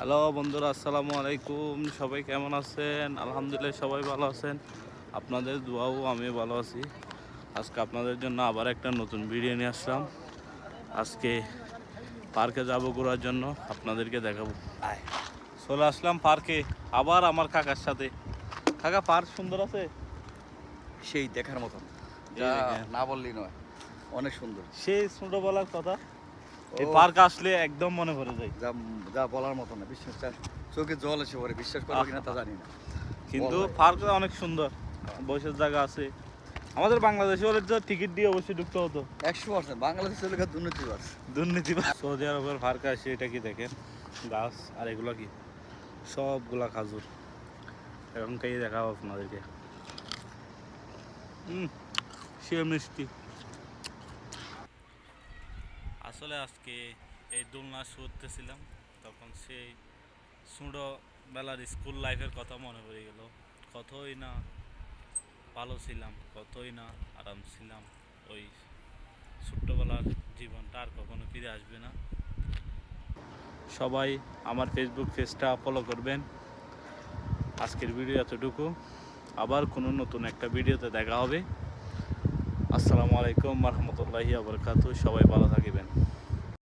Hello বন্ধুরা, আসসালামু আলাইকুম। সবাই কেমন আছেন? আলহামদুলিল্লাহ সবাই ভালো আছেন। আপনাদের দোয়াও আমি ভালো আছি। আজকে আপনাদের জন্য আবার একটা নতুন ভিডিও নিয়ে আসলাম। আজকে পার্কে যাব ঘোরার জন্য, আপনাদেরকে দেখাবো। চলে আসলাম পার্কে আবার আমার কাকার সাথে। কাকা, পার্ক সুন্দর আছে? সেই দেখার মতন, এই যা দেখেন, না বললেই নয়, অনেক সুন্দর। সেই ছোটবেলার কথা এই ও পার্ক আসলে একদম মনে পড়ে যায়। যা যা বলার মতো না, বিশ্বাস চোখে জল এসে পড়ে, বিশ্বাস করবো কিনা তা জানি না। কিন্তু বল ভাই। পার্কে অনেক সুন্দর, বসার জায়গা আছে। আমাদের বাংলাদেশে হলে তো টিকিট দিয়ে অবশ্যই ঢুকতে হতো। 100% বাংলাদেশের লোকের দুর্নীতি বাস। দুর্নীতি। সৌদি আরবের পার্কে আসে, এটা কি দেখেন, গাছ আর এগুলো কি সবগুলা খাজুর। এখনকাই দেখাবো আপনাদেরকে। সে মিষ্টি। আসলে আজকে এই দোলনা শুতেছিলাম, তখন সেই ছোটোবেলার স্কুল লাইফের কথা মনে পড়ে গেল। কতই না ভালো ছিলাম, কতই না আরাম ছিলাম। ওই ছোট্টবেলার জীবনটা আর কখনো ফিরে আসবে না। সবাই আমার ফেসবুক পেজটা ফলো করবেন। আজকের ভিডিও এতটুকু, আবার কোনো নতুন একটা ভিডিওতে দেখা হবে। আসসালামু আলাইকুম রহমতুল্লাহি ওয়া বারাকাতুহু। সবাই ভালো থাকবেন।